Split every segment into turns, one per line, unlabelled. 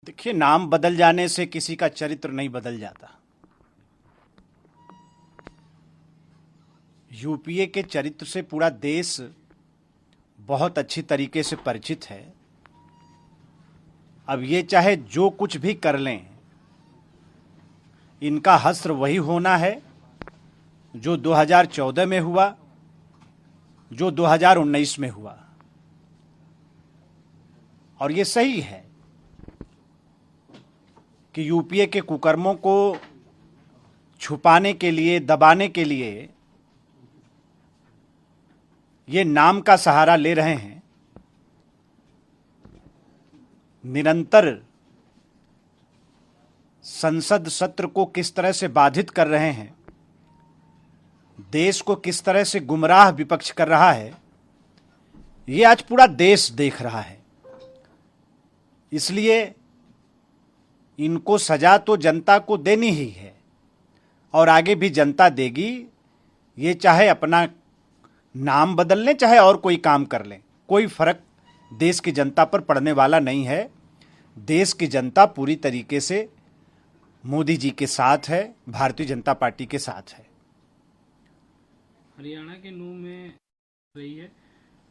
देखिए, नाम बदल जाने से किसी का चरित्र नहीं बदल जाता। यूपीए के चरित्र से पूरा देश बहुत अच्छी तरीके से परिचित है। अब ये चाहे जो कुछ भी कर लें, इनका हश्र वही होना है जो 2014 में हुआ, जो 2019 में हुआ। और ये सही है कि यूपीए के कुकर्मों को छुपाने के लिए, दबाने के लिए ये नाम का सहारा ले रहे हैं। निरंतर संसद सत्र को किस तरह से बाधित कर रहे हैं, देश को किस तरह से गुमराह विपक्ष कर रहा है, ये आज पूरा देश देख रहा है। इसलिए इनको सजा तो जनता को देनी ही है और आगे भी जनता देगी। ये चाहे अपना नाम बदल लें, चाहे और कोई काम कर लें, कोई फर्क देश की जनता पर पड़ने वाला नहीं है। देश की जनता पूरी तरीके से मोदी जी के साथ है, भारतीय जनता पार्टी के साथ है।
हरियाणा के नूह में रही है,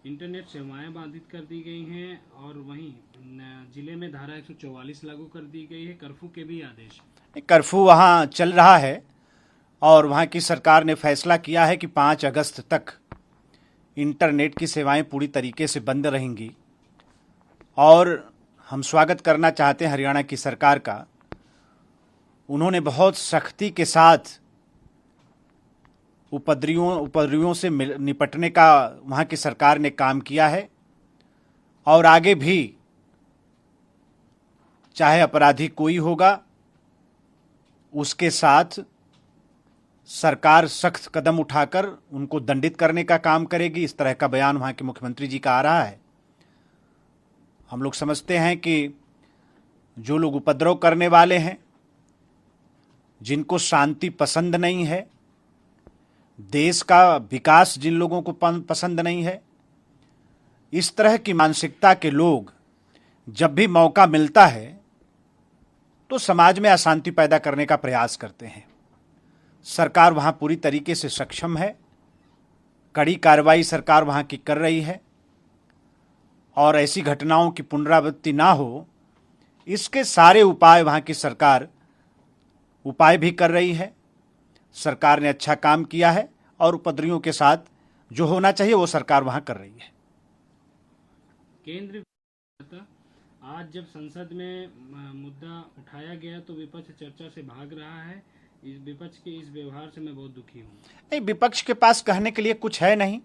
इंटरनेट सेवाएं बाधित कर दी गई हैं और वहीं जिले में धारा 144 लागू कर दी गई है। कर्फ्यू के भी आदेश।
कर्फ्यू वहाँ चल रहा है और वहाँ की सरकार ने फैसला किया है कि 5 अगस्त तक इंटरनेट की सेवाएं पूरी तरीके से बंद रहेंगी। और हम स्वागत करना चाहते हैं हरियाणा की सरकार का। उन्होंने बहुत सख्ती के साथ उपद्रवियों से निपटने का वहाँ की सरकार ने काम किया है और आगे भी चाहे अपराधी कोई होगा, उसके साथ सरकार सख्त कदम उठाकर उनको दंडित करने का काम करेगी। इस तरह का बयान वहाँ के मुख्यमंत्री जी का आ रहा है। हम लोग समझते हैं कि जो लोग उपद्रव करने वाले हैं, जिनको शांति पसंद नहीं है, देश का विकास जिन लोगों को पसंद नहीं है, इस तरह की मानसिकता के लोग जब भी मौका मिलता है तो समाज में अशांति पैदा करने का प्रयास करते हैं। सरकार वहाँ पूरी तरीके से सक्षम है, कड़ी कार्रवाई सरकार वहाँ की कर रही है और ऐसी घटनाओं की पुनरावृत्ति ना हो, इसके सारे उपाय वहाँ की सरकार उपाय भी कर रही है। सरकार ने अच्छा काम किया है और उपद्रवियों के साथ जो होना चाहिए वो सरकार वहाँ कर रही है।
केंद्र आज जब संसद में मुद्दा उठाया गया तो विपक्ष चर्चा से भाग रहा है। इस विपक्ष के इस व्यवहार से मैं बहुत दुखी हूँ।
नहीं, विपक्ष के पास कहने के लिए कुछ है नहीं।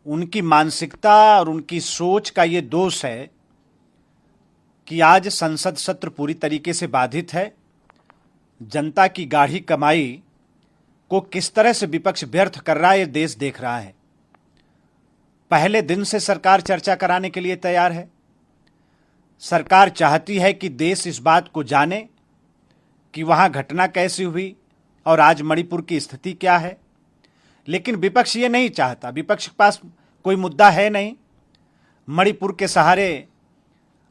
उनकी मानसिकता और उनकी सोच का ये दोष है कि आज संसद सत्र पूरी तरीके से बाधित है। जनता की गाढ़ी कमाई को किस तरह से विपक्ष व्यर्थ कर रहा है, ये देश देख रहा है। पहले दिन से सरकार चर्चा कराने के लिए तैयार है। सरकार चाहती है कि देश इस बात को जाने कि वहां घटना कैसी हुई और आज मणिपुर की स्थिति क्या है। लेकिन विपक्ष ये नहीं चाहता। विपक्ष के पास कोई मुद्दा है नहीं। मणिपुर के सहारे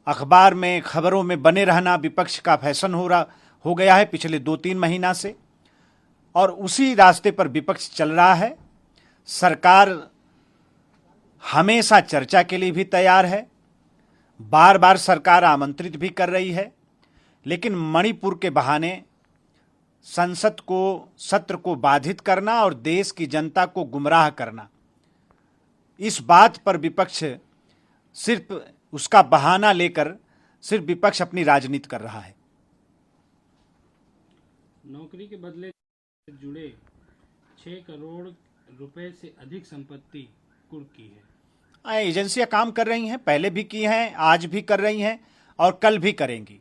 अखबार में, खबरों में बने रहना विपक्ष का फैशन हो गया है पिछले 2-3 महीना से और उसी रास्ते पर विपक्ष चल रहा है। सरकार हमेशा चर्चा के लिए भी तैयार है, बार बार सरकार आमंत्रित भी कर रही है, लेकिन मणिपुर के बहाने संसद को, सत्र को बाधित करना और देश की जनता को गुमराह करना, इस बात पर विपक्ष सिर्फ उसका बहाना लेकर सिर्फ विपक्ष अपनी राजनीति कर रहा है।
नौकरी के बदले जुड़े 6 करोड़ रुपए से अधिक संपत्ति कुर्क की है।
एजेंसियां काम कर रही हैं, पहले भी की हैं, आज भी कर रही हैं और कल भी करेंगी।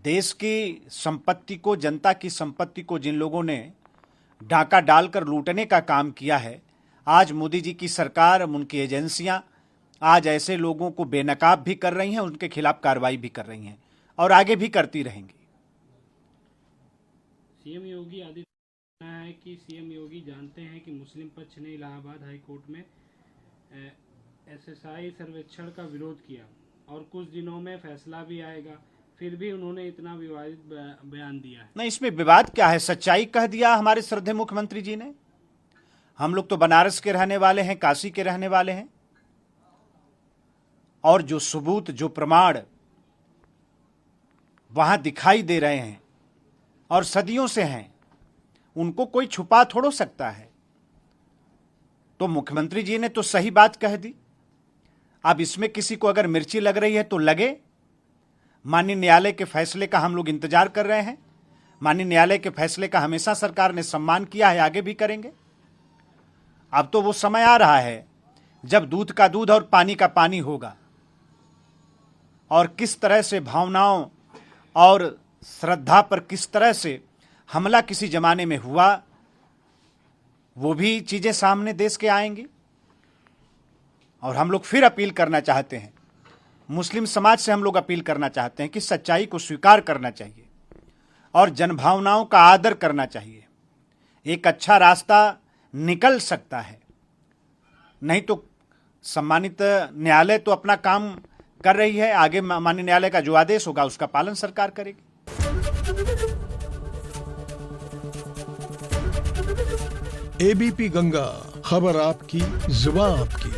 देश की संपत्ति को, जनता की संपत्ति को जिन लोगों ने डाका डालकर लूटने का काम किया है, आज मोदी जी की सरकार, उनकी एजेंसियां आज ऐसे लोगों को बेनकाब भी कर रही हैं, उनके खिलाफ कार्रवाई भी कर रही हैं और आगे भी करती रहेंगी।
सीएम योगी आदित्यनाथ ने है कि सीएम योगी जानते हैं कि मुस्लिम पक्ष ने इलाहाबाद हाई कोर्ट में एसएसआई सर्वेक्षण का विरोध किया और कुछ दिनों में फैसला भी आएगा। फिर भी उन्होंने इतना विवादित बयान दिया है।
नहीं, इसमें विवाद क्या है? सच्चाई कह दिया हमारे श्रद्धेय मुख्यमंत्री जी ने। हम लोग तो बनारस के रहने वाले हैं, काशी के रहने वाले हैं, और जो सबूत, जो प्रमाण वहां दिखाई दे रहे हैं और सदियों से हैं, उनको कोई छुपा थोड़ो सकता है। तो मुख्यमंत्री जी ने तो सही बात कह दी। अब इसमें किसी को अगर मिर्ची लग रही है तो लगे। माननीय न्यायालय के फैसले का हम लोग इंतजार कर रहे हैं। माननीय न्यायालय के फैसले का हमेशा सरकार ने सम्मान किया है, आगे भी करेंगे। अब तो वो समय आ रहा है जब दूध का दूध और पानी का पानी होगा, और किस तरह से भावनाओं और श्रद्धा पर किस तरह से हमला किसी जमाने में हुआ, वो भी चीजें सामने देश के आएंगी। और हम लोग फिर अपील करना चाहते हैं, मुस्लिम समाज से हम लोग अपील करना चाहते हैं कि सच्चाई को स्वीकार करना चाहिए और जनभावनाओं का आदर करना चाहिए। एक अच्छा रास्ता निकल सकता है, नहीं तो सम्मानित न्यायालय तो अपना काम कर रही है, आगे माननीय न्यायालय का जो आदेश होगा उसका पालन सरकार करेगी।
एबीपी गंगा, खबर आपकी, जुबान आपकी।